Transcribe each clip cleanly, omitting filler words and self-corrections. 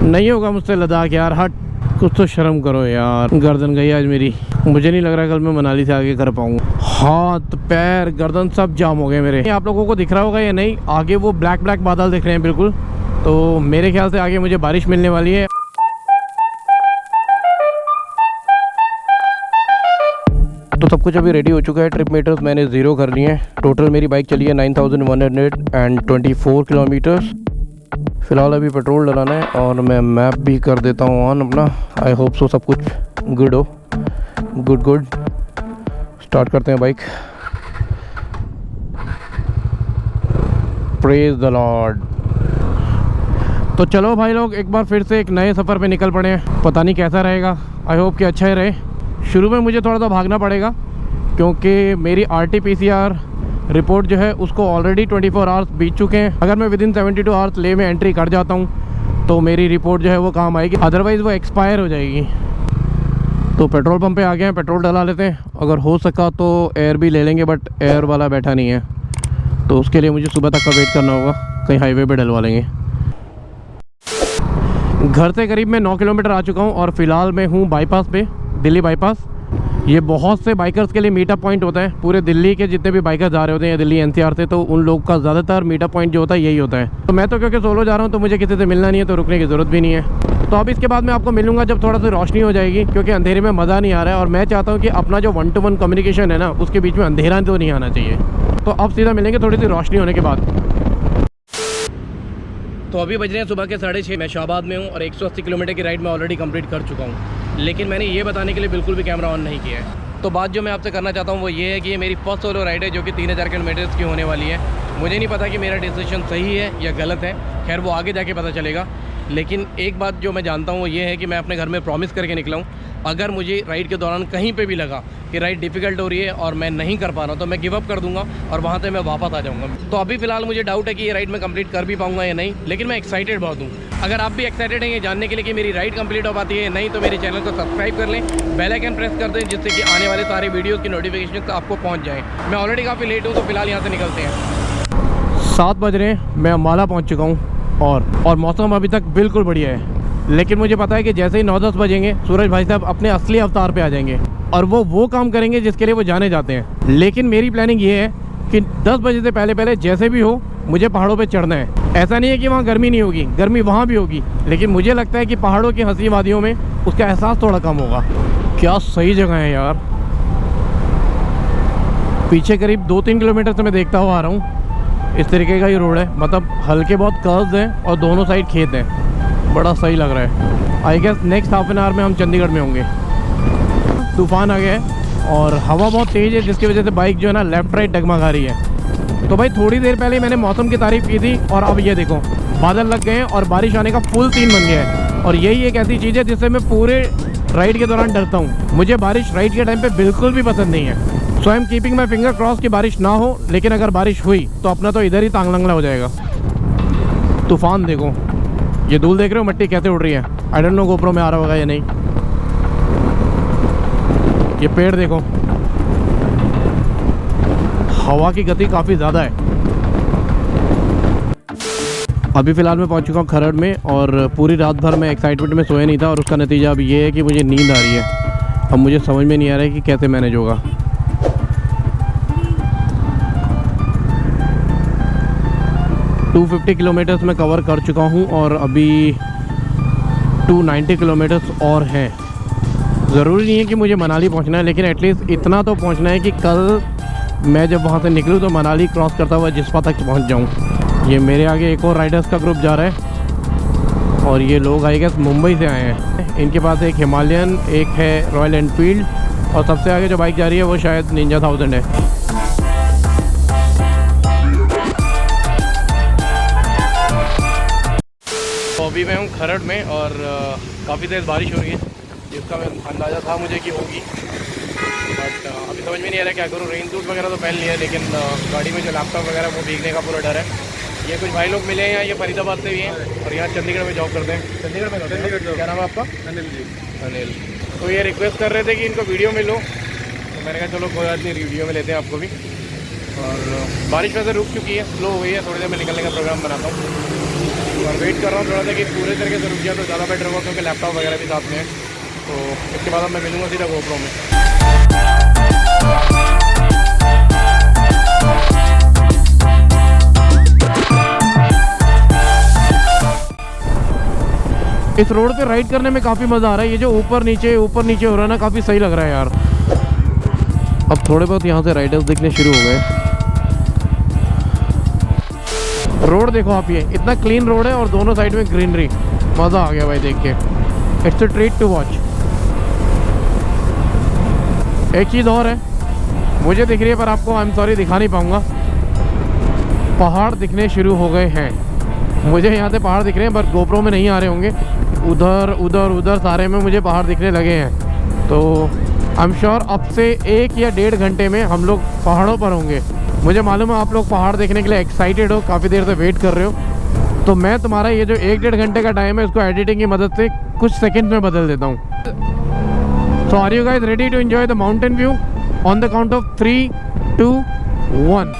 नहीं होगा मुझसे लद्दाख यार, हट। कुछ तो शर्म करो यार। गर्दन गई आज मेरी। मुझे नहीं लग रहा कल मैं मनाली से आगे कर पाऊंगा। हाथ पैर गर्दन सब जाम हो गए मेरे। आप लोगों को दिख रहा होगा या नहीं, आगे वो ब्लैक ब्लैक बादल दिख रहे हैं बिल्कुल, तो मेरे ख्याल से आगे मुझे बारिश मिलने वाली है। तो सब कुछ अभी रेडी हो चुका है। ट्रिप मीटर्स मैंने 0 कर लिए हैं। टोटल मेरी बाइक चली है 9124 किलोमीटर्स। फ़िलहाल अभी पेट्रोल डलाना है और मैं मैप भी कर देता हूँ ऑन अपना। आई होप सो सब कुछ गुड हो। गुड। स्टार्ट करते हैं बाइक। Praise the Lord. तो चलो भाई लोग, एक बार फिर से एक नए सफ़र पे निकल पड़े हैं। पता नहीं कैसा रहेगा, आई होप कि अच्छा ही रहे। शुरू में मुझे थोड़ा सा भागना पड़ेगा क्योंकि मेरी RT-PCR रिपोर्ट जो है उसको ऑलरेडी 24 आवर्स बीत चुके हैं। अगर मैं विदिन 72 आवर्स ले में एंट्री कर जाता हूँ तो मेरी रिपोर्ट जो है वो काम आएगी, अदरवाइज़ वो एक्सपायर हो जाएगी। तो पेट्रोल पंप पे आ गए हैं, पेट्रोल डला लेते हैं। अगर हो सका तो एयर भी ले लेंगे, बट एयर वाला बैठा नहीं है तो उसके लिए मुझे सुबह तक का वेट करना होगा। कहीं हाईवे पे डलवा लेंगे। घर से करीब मैं 9 किलोमीटर आ चुका हूँ और फ़िलहाल मैं हूँ बाईपास पे, दिल्ली बाईपास। ये बहुत से बाइकर्स के लिए मीटअप पॉइंट होता है। पूरे दिल्ली के जितने भी बाइकर्स जा रहे होते हैं दिल्ली NCR से, तो उन लोग का ज़्यादातर मीटअप पॉइंट जो होता है यही होता है। तो मैं तो क्योंकि सोलो जा रहा हूँ तो मुझे किसी से मिलना नहीं है, तो रुकने की ज़रूरत भी नहीं है। तो अब इसके बाद मैं आपको मिलूंगा जब थोड़ा सा रोशनी हो जाएगी, क्योंकि अंधेरे में मज़ा नहीं आ रहा है। और मैं चाहता हूँ कि अपना जो 1-to-1 कम्युनिकेशन है ना, उसके बीच में अंधेरा तो नहीं आना चाहिए। तो अब सीधा मिलेंगे थोड़ी सी रोशनी होने के बाद। तो अभी बज रहे हैं सुबह के 6:30। मैं शाहबाद में हूँ और 180 किलोमीटर की राइड मैं ऑलरेडी कंप्लीट कर चुका हूँ, लेकिन मैंने ये बताने के लिए बिल्कुल भी कैमरा ऑन नहीं किया है। तो बात जो मैं आपसे करना चाहता हूँ वो ये है कि ये मेरी फर्स्ट सोलो राइड है जो कि 3000 किलोमीटर की होने वाली है। मुझे नहीं पता कि मेरा डिसीजन सही है या गलत है, खैर वो आगे जाके पता चलेगा। लेकिन एक बात जो मैं जानता हूँ वो ये है कि मैं अपने घर में प्रॉमिस करके निकला हूँ, अगर मुझे राइड के दौरान कहीं पे भी लगा कि राइड डिफ़िकल्ट हो रही है और मैं नहीं कर पा रहा हूँ तो मैं गिव अप कर दूंगा और वहाँ से मैं वापस आ जाऊँगा। तो अभी फ़िलहाल मुझे डाउट है कि ये राइड मैं कंप्लीट कर भी पाऊँगा या नहीं, लेकिन मैं एक्साइटेड बहुत हूँ। अगर आप भी एक्साइटेड हैं ये जानने के लिए कि मेरी राइड कंप्लीट हो पाती है या नहीं, तो मेरे चैनल को सब्सक्राइब कर लें, बेल आइकन प्रेस कर दें, जिससे कि आने वाले सारे वीडियोज़ की नोटिफिकेशन आपको पहुँच जाए। मैं ऑलरेडी काफ़ी लेट हूँ, तो फिलहाल यहाँ से निकलते हैं। 7 बज रहे हैं, मैं अम्बाला पहुँच चुका हूँ और मौसम अभी तक बिल्कुल बढ़िया है। लेकिन मुझे पता है कि जैसे ही 9-10 बजेंगे सूरज भाई साहब अपने असली अवतार पे आ जाएंगे और वो काम करेंगे जिसके लिए वो जाने जाते हैं। लेकिन मेरी प्लानिंग ये है कि 10 बजे से पहले जैसे भी हो मुझे पहाड़ों पे चढ़ना है। ऐसा नहीं है कि वहाँ गर्मी नहीं होगी, गर्मी वहाँ भी होगी, लेकिन मुझे लगता है कि पहाड़ों की हंसी वादियों में उसका एहसास थोड़ा कम होगा। क्या सही जगह है यार। पीछे करीब 2-3 किलोमीटर से मैं देखता हुआ आ रहा हूँ, इस तरीके का ही रोड है, मतलब हल्के बहुत कर्व्स हैं और दोनों साइड खेत हैं। बड़ा सही लग रहा है। I guess next half an hour में हम चंडीगढ़ में होंगे। तूफ़ान आ गया है और हवा बहुत तेज़ है, जिसकी वजह से बाइक जो है ना लेफ़्ट राइट डगमगा रही है। तो भाई थोड़ी देर पहले मैंने मौसम की तारीफ़ की थी और अब ये देखो बादल लग गए हैं और बारिश आने का फुल सीन बन गया है। और यही एक ऐसी चीज़ है जिससे मैं पूरे राइड के दौरान डरता हूँ। मुझे बारिश राइड के टाइम पे बिल्कुल भी पसंद नहीं है। So I am keeping my finger cross कि बारिश ना हो, लेकिन अगर बारिश हुई तो अपना तो इधर ही तांगलंगला हो जाएगा। तूफ़ान देखो, ये धूल देख रहे हो मिट्टी कैसे उड़ रही है। आई डोंट नो गोप्रो में आ रहा होगा या नहीं। ये पेड़ देखो, हवा की गति काफ़ी ज़्यादा है। अभी फ़िलहाल मैं पहुंच चुका हूँ खरड़ में और पूरी रात भर मैं एक्साइटमेंट में सोया नहीं था और उसका नतीजा अब ये है कि मुझे नींद आ रही है। अब मुझे समझ में नहीं आ रहा है कि कैसे मैनेज होगा। टू 250 किलोमीटर्स मैं कवर कर चुका हूँ और अभी 290 किलोमीटर्स और हैं। ज़रूरी नहीं है कि मुझे मनाली पहुँचना है, लेकिन एटलीस्ट इतना तो पहुँचना है कि कल मैं जब वहाँ से निकलूँ तो मनाली क्रॉस करता हुआ जिस्पा तक पहुँच जाऊँ। ये मेरे आगे एक और राइडर्स का ग्रुप जा रहा है और ये लोग आई गेस मुंबई से आए हैं। इनके पास एक हिमालयन, एक है रॉयल एनफील्ड और सबसे आगे जो बाइक जा रही है वो शायद निंजा 1000 है। तो अभी मैं हूँ खरड़ में और काफ़ी तेज़ बारिश हो रही है, जिसका मैं अंदाज़ा था मुझे कि होगी, बट अभी समझ में नहीं आ रहा क्या करूँ। रेन सूट वगैरह तो पहन लिया है, लेकिन गाड़ी में जो लैपटॉप वगैरह वो भीगने का पूरा डर है। ये कुछ भाई लोग मिले हैं यहाँ, ये फरीदाबाद से भी हैं और यहाँ चंडीगढ़ में जॉब करते हैं। चंडीगढ़ में क्या नाम है आपका? अनिल जी। अनिल। तो ये रिक्वेस्ट कर रहे थे कि इनको वीडियो में लो, तो मैंने कहा चलो कोई बात नहीं, वीडियो में लेते हैं आपको भी। और बारिश वैसे रुक चुकी है, स्लो हो गई है, थोड़ी देर में निकलने का प्रोग्राम बनाता हूँ। और वेट कर रहा हूँ थोड़ा सा कि पूरे तरीके से रुक गया तो ज़्यादा बेटर होगा, क्योंकि लैपटॉप वगैरह भी साथ में है। तो इसके बाद अब मैं मिलूँगा सीधा GoPro में। इस रोड पे राइड करने में काफ़ी मज़ा आ रहा है। ये जो ऊपर नीचे हो रहा है ना, काफ़ी सही लग रहा है यार। अब थोड़े बहुत यहाँ से राइडर्स दिखने शुरू हो गए। रोड देखो आप, ये इतना क्लीन रोड है और दोनों साइड में ग्रीनरी। मज़ा आ गया भाई देख के। It's a treat to watch. एक चीज़ और है, मुझे दिख रही है पर आपको आई एम सॉरी दिखा नहीं पाऊँगा। पहाड़ दिखने शुरू हो गए हैं। मुझे यहाँ से पहाड़ दिख रहे हैं पर GoPro में नहीं आ रहे होंगे। उधर सारे में मुझे पहाड़ दिखने लगे हैं। तो आई एम श्योर अब से 1 या 1.5 घंटे में हम लोग पहाड़ों पर होंगे। मुझे मालूम है आप लोग पहाड़ देखने के लिए एक्साइटेड हो, काफ़ी देर से वेट कर रहे हो। तो मैं तुम्हारा ये जो 1-1.5 घंटे का टाइम है इसको एडिटिंग की मदद से कुछ सेकंड में बदल देता हूँ। So are you guys ready to enjoy the mountain view? On the count of 3, 2, 1।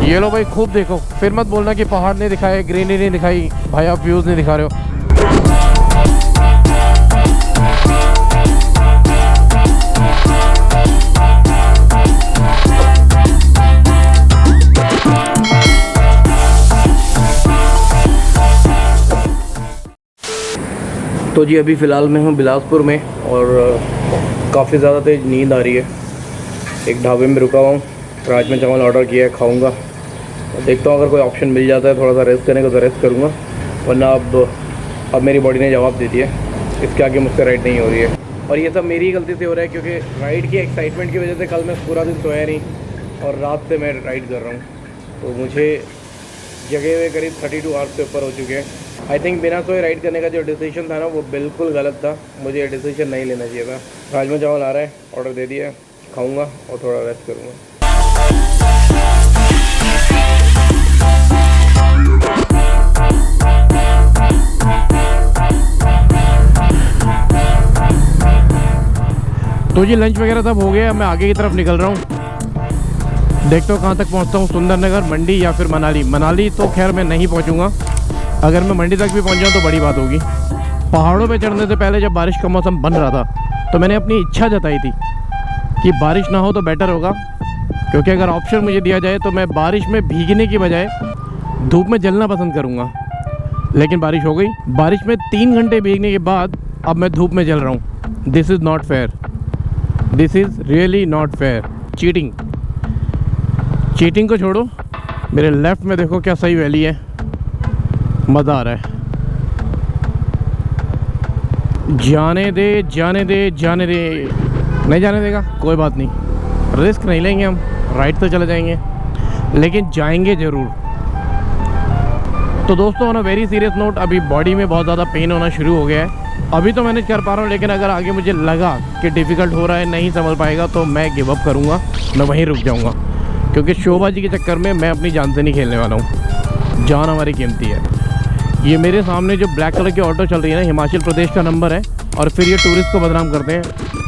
ये लो भाई, खूब देखो। फिर मत बोलना कि पहाड़ नहीं दिखाए, ग्रीनरी नहीं दिखाई। भाई आप व्यूज़ नहीं दिखा रहे हो। तो जी अभी फ़िलहाल मैं हूँ बिलासपुर में और काफ़ी ज़्यादा तेज़ नींद आ रही है। एक ढाबे में रुका हुआ हूँ, राजमा चावल ऑर्डर किया है, खाऊंगा। देखता हूँ अगर कोई ऑप्शन मिल जाता है थोड़ा सा रेस्ट करने का तो रेस्ट करूँगा, वरना अब मेरी बॉडी ने जवाब दे दिया है। इसके आगे मुझसे राइड नहीं हो रही है और ये सब मेरी गलती से हो रहा है, क्योंकि राइड की एक्साइटमेंट की वजह से कल मैं पूरा दिन सोया नहीं और रात से मैं राइड कर रहा हूँ। तो मुझे जगह हुए करीब 32 आवर्स से ऊपर हो चुके हैं। आई थिंक बिना सोए राइड करने का जो डिसीजन था ना वो बिल्कुल गलत था। मुझे ये डिसीजन नहीं लेना चाहिए था। राजमा चावल आ रहा है, ऑर्डर दे दिया, खाऊंगा और थोड़ा रेस्ट करूँगा। तो जी लंच वगैरह सब हो गया, मैं आगे की तरफ निकल रहा हूँ। देखता हूँ कहाँ तक पहुँचता हूँ, सुंदरनगर, मंडी या फिर मनाली। मनाली तो खैर मैं नहीं पहुँचूँगा। अगर मैं मंडी तक भी पहुँच जाऊँ तो बड़ी बात होगी। पहाड़ों पे चढ़ने से पहले जब बारिश का मौसम बन रहा था तो मैंने अपनी इच्छा जताई थी कि बारिश ना हो तो बेटर होगा, क्योंकि अगर ऑप्शन मुझे दिया जाए तो मैं बारिश में भीगने की बजाय धूप में जलना पसंद करूँगा। लेकिन बारिश हो गई। बारिश में 3 घंटे भीगने के बाद अब मैं धूप में जल रहा हूँ। This is not fair, this is really not fair. Cheating को छोड़ो, मेरे लेफ़्ट में देखो क्या सही वैली है, मज़ा आ रहा है। जाने दे जाने दे जाने दे। नहीं जाने देगा कोई बात नहीं, रिस्क नहीं लेंगे हम, राइट तो चले जाएंगे, लेकिन जाएंगे ज़रूर। तो दोस्तों on a very serious note, अभी बॉडी में बहुत ज़्यादा पेन होना शुरू हो गया है। अभी तो मैनेज कर पा रहा हूँ, लेकिन अगर आगे मुझे लगा कि डिफ़िकल्ट हो रहा है, नहीं संभल पाएगा, तो मैं गिव अप करूँगा, मैं वहीं रुक जाऊँगा। क्योंकि शोबाजी के चक्कर में मैं अपनी जान से नहीं खेलने वाला हूँ। जान हमारी कीमती है। ये मेरे सामने जो ब्लैक कलर की ऑटो चल रही है ना, हिमाचल प्रदेश का नंबर है, और फिर ये टूरिस्ट को बदनाम करते हैं।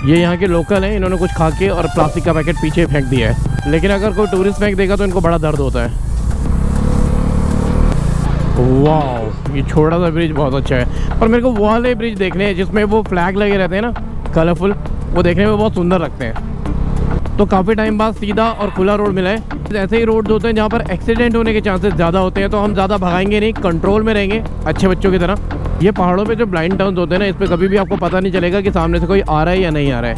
ये यहाँ के लोकल हैं, इन्होंने कुछ खा के और प्लास्टिक का पैकेट पीछे फेंक दिया है। लेकिन अगर कोई टूरिस्ट फेंक देगा तो इनको बड़ा दर्द होता है। वाह, ये छोटा सा ब्रिज बहुत अच्छा है। पर मेरे को वो वाले ब्रिज देखने हैं जिसमें वो फ्लैग लगे रहते हैं ना, कलरफुल, वो देखने में बहुत सुंदर लगते हैं। तो काफ़ी टाइम बाद सीधा और खुला रोड मिला है। ऐसे ही रोड होते हैं जहाँ पर एक्सीडेंट होने के चांसेस ज़्यादा होते हैं, तो हम ज़्यादा भगाएंगे नहीं, कंट्रोल में रहेंगे अच्छे बच्चों की तरह। ये पहाड़ों पे जो ब्लाइंड टर्न्स होते हैं ना, इस पर कभी भी आपको पता नहीं चलेगा कि सामने से कोई आ रहा है या नहीं आ रहा है।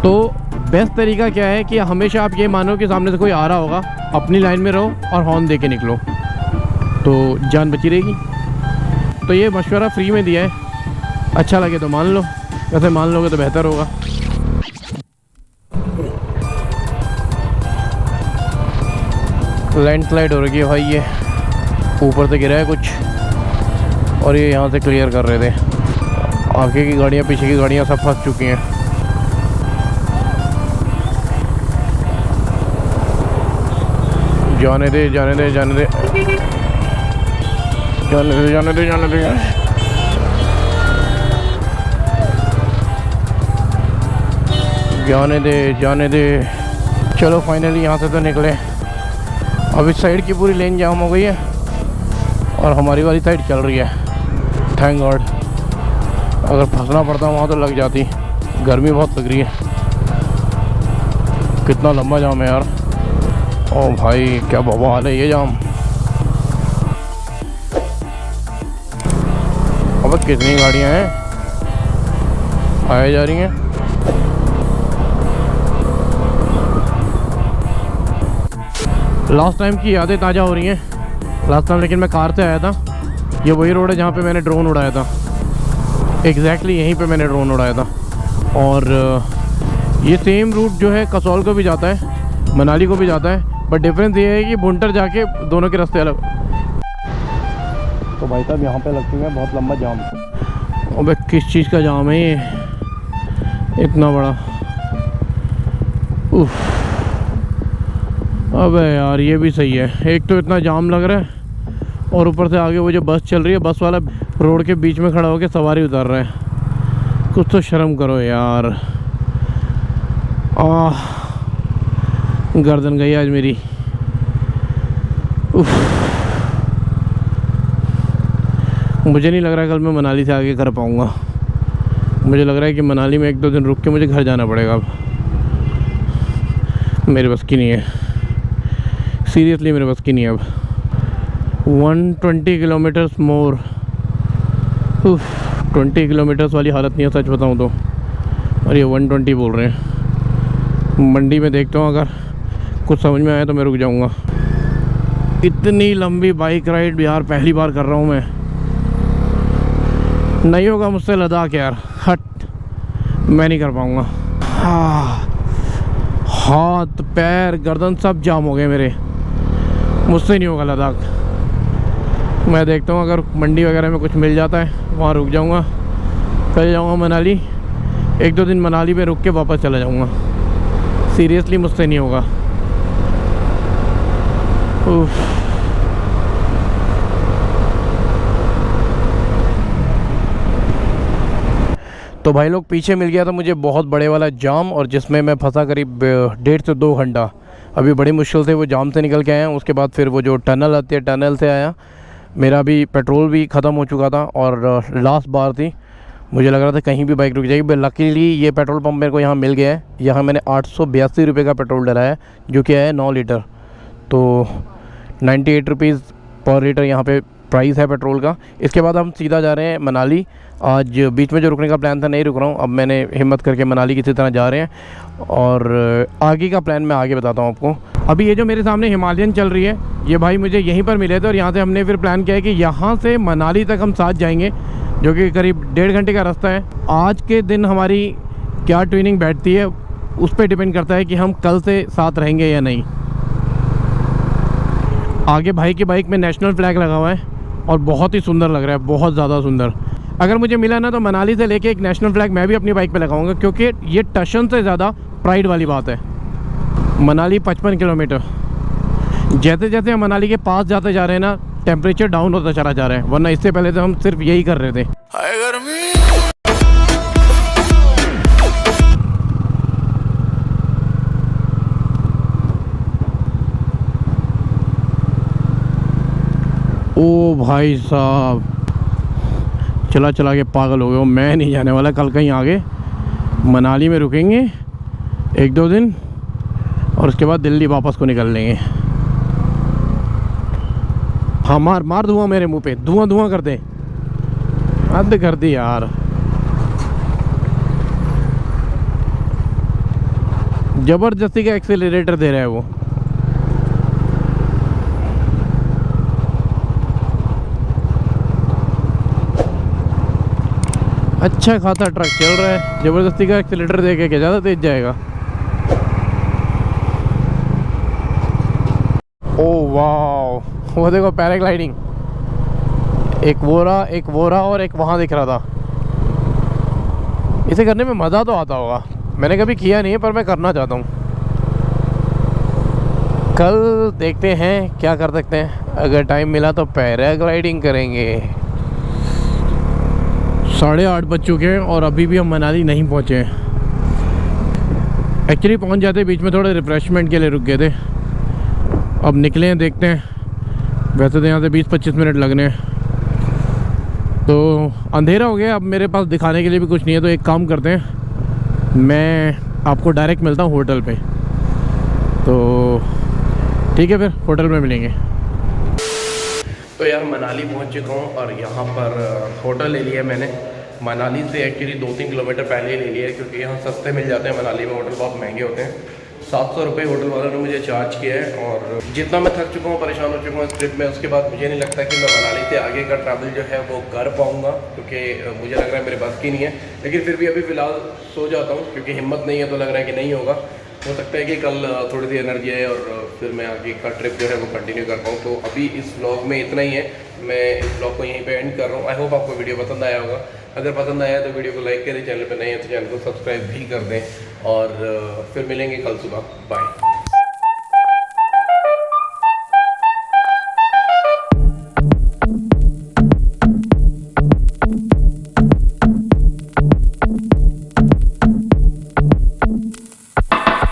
तो बेस्ट तरीका क्या है कि हमेशा आप ये मानो कि सामने से कोई आ रहा होगा, अपनी लाइन में रहो और हॉर्न दे के निकलो, तो जान बची रहेगी। तो ये मशवरा फ्री में दिया है, अच्छा लगे तो मान लो, वैसे मान लोगे तो बेहतर होगा। लैंडस्लाइड हो रही है भाई, ये ऊपर से गिरा है कुछ, और ये यहाँ से क्लियर कर रहे थे। आगे की गाड़ियाँ पीछे की गाड़ियाँ सब फंस चुकी हैं। जाने दे जाने दे जाने दे जाने दे जाने दे जाने दे जाने दे जाने दे। चलो फाइनली यहाँ से तो निकले। अब इस साइड की पूरी लेन जाम हो गई है, और हमारी वाली साइड चल रही है, थैंक गॉड। अगर फंसना पड़ता वहाँ तो लग जाती। गर्मी बहुत लग रही है। कितना लंबा जाम है यार। ओ भाई क्या बवाल है ये जाम। अब कितनी गाड़ियाँ हैं आए जा रही हैं। लास्ट टाइम की यादें ताज़ा हो रही हैं। लास्ट टाइम लेकिन मैं कार से आया था। ये वही रोड है जहाँ पे मैंने ड्रोन उड़ाया था। एग्जैक्टली यहीं पे मैंने ड्रोन उड़ाया था। और ये सेम रूट जो है कसौल को भी जाता है, मनाली को भी जाता है, बट डिफरेंस ये है कि भुंटर जाके दोनों के रास्ते अलग। तो भाई साहब यहाँ पे लगती है बहुत लंबा जाम। अबे किस चीज़ का जाम है ये इतना बड़ा। उफ, अबे यार ये भी सही है। एक तो इतना जाम लग रहा है और ऊपर से आगे वो जो बस चल रही है, बस वाला रोड के बीच में खड़ा होकर सवारी उतार रहा है। कुछ तो शर्म करो यार। गर्दन गई आज मेरी। उफ, मुझे नहीं लग रहा है कल मैं मनाली से आगे कर पाऊँगा। मुझे लग रहा है कि मनाली में 1-2 दिन रुक के मुझे घर जाना पड़ेगा। अब मेरे बस की नहीं है, सीरियसली मेरे बस की नहीं है अब। 120 किलोमीटर्स मोर। 20 किलोमीटर्स वाली हालत नहीं है सच बताऊँ तो। और ये 120 बोल रहे हैं। मंडी में देखता हूँ, अगर कुछ समझ में आया तो मैं रुक जाऊँगा। इतनी लंबी बाइक राइड यार पहली बार कर रहा हूँ मैं। नहीं होगा मुझसे लद्दाख यार, हट, मैं नहीं कर पाऊँगा। हाथ पैर गर्दन सब जाम हो गए मेरे, मुझसे नहीं होगा लद्दाख। मैं देखता हूँ अगर मंडी वगैरह में कुछ मिल जाता है वहाँ रुक जाऊँगा। कल जाऊँगा मनाली, 1-2 दिन मनाली में रुक के वापस चला जाऊँगा। सीरियसली मुझसे नहीं होगा। उफ। तो भाई लोग पीछे मिल गया था मुझे बहुत बड़े वाला जाम, और जिसमें मैं फंसा करीब 1.5 से 2 घंटा। अभी बड़ी मुश्किल से वो जाम से निकल के आया। उसके बाद फिर वो जो टनल आती है, टनल से आया। मेरा भी पेट्रोल भी ख़त्म हो चुका था और लास्ट बार थी। मुझे लग रहा था कहीं भी बाइक रुक जाएगी, बट लकीली ये पेट्रोल पंप मेरे को यहाँ मिल गया है। यहाँ मैंने 882 रुपये का पेट्रोल डला है, जो कि है 9 लीटर। तो 98 रुपीज़ पर लीटर यहाँ पे प्राइस है पेट्रोल का। इसके बाद हम सीधा जा रहे हैं मनाली। आज बीच में जो रुकने का प्लान था नहीं रुक रहा हूँ। अब मैंने हिम्मत करके मनाली किसी तरह जा रहे हैं, और आगे का प्लान मैं आगे बताता हूँ आपको। अभी ये जो मेरे सामने हिमालयन चल रही है, ये भाई मुझे यहीं पर मिले थे, और यहाँ से हमने फिर प्लान किया है कि यहाँ से मनाली तक हम साथ जाएंगे, जो कि करीब 1.5 घंटे का रास्ता है। आज के दिन हमारी क्या ट्विनिंग बैठती है उस पर डिपेंड करता है कि हम कल से साथ रहेंगे या नहीं। आगे भाई की बाइक में नेशनल फ्लैग लगा हुआ है और बहुत ही सुंदर लग रहा है, बहुत ज़्यादा सुंदर। अगर मुझे मिला ना तो मनाली से लेके एक नेशनल फ्लैग मैं भी अपनी बाइक पे लगाऊंगा, क्योंकि ये टशन से ज़्यादा प्राइड वाली बात है। मनाली 55 किलोमीटर। जैसे जैसे हम मनाली के पास जाते जा रहे हैं ना, टेम्परेचर डाउन होता चला जा रहा है, वरना इससे पहले तो हम सिर्फ यही कर रहे थे। हाय गर्मी। ओ भाई साहब, चला चला के पागल हो गए हो। मैं नहीं जाने वाला कल कहीं आगे। मनाली में रुकेंगे 1-2 दिन, और उसके बाद दिल्ली वापस को निकल लेंगे। हाँ, मार मार धुआं मेरे मुंह पे, धुआं धुआं कर दे। हद कर दी यार। जबरदस्ती का एक्सेलरेटर दे रहा है वो। अच्छा खासा ट्रक चल रहा है, ज़बरदस्ती का एक्सीलेटर दे के क्या ज़्यादा तेज जाएगा। ओह वाह, वो देखो पैराग्लाइडिंग। एक वो रहा और एक वहाँ दिख रहा था। इसे करने में मज़ा तो आता होगा। मैंने कभी किया नहीं है, पर मैं करना चाहता हूँ। कल देखते हैं क्या कर सकते हैं। अगर टाइम मिला तो पैराग्लाइडिंग करेंगे। 8:30 बज चुके हैं और अभी भी हम मनाली नहीं पहुँचे हैं। एक्चुअली पहुँच जाते, बीच में थोड़े रिफ्रेशमेंट के लिए रुक गए थे। अब निकले हैं, देखते हैं वैसे तो यहाँ से 20-25 मिनट लगने हैं। तो अंधेरा हो गया, अब मेरे पास दिखाने के लिए भी कुछ नहीं है, तो एक काम करते हैं, मैं आपको डायरेक्ट मिलता हूँ होटल पे। तो ठीक है, फिर होटल में मिलेंगे। तो यार मनाली पहुँच चुका हूँ और यहाँ पर होटल ले लिया मैंने। मनाली से एक्चुअली 2-3 किलोमीटर पहले ही ले लिया है, क्योंकि यहाँ सस्ते मिल जाते हैं। मनाली में होटल बहुत महंगे होते हैं। 700 रुपये होटल वालों ने मुझे चार्ज किया है। और जितना मैं थक चुका हूँ, परेशान हो चुका हूँ इस ट्रिप में, उसके बाद मुझे नहीं लगता कि मैं मनाली से आगे का ट्रैवल जो है वो कर पाऊँगा, क्योंकि मुझे लग रहा है मेरे बस की नहीं है। लेकिन फिर भी अभी फ़िलहाल सो जाता हूँ, क्योंकि हिम्मत नहीं है, तो लग रहा है कि नहीं होगा। हो सकता है कि कल थोड़ी सी एनर्जी आए और फिर मैं आगे का ट्रिप जो है वो कंटिन्यू कर पाऊँ। तो अभी इस व्लॉग में इतना ही है, मैं इस व्लॉग को यहीं पे एंड कर रहा हूँ। आई होप आपको वीडियो पसंद आया होगा। अगर पसंद आया तो वीडियो को लाइक करें, चैनल पर नए हैं तो चैनल को सब्सक्राइब भी कर दें। और फिर मिलेंगे कल सुबह। बाय।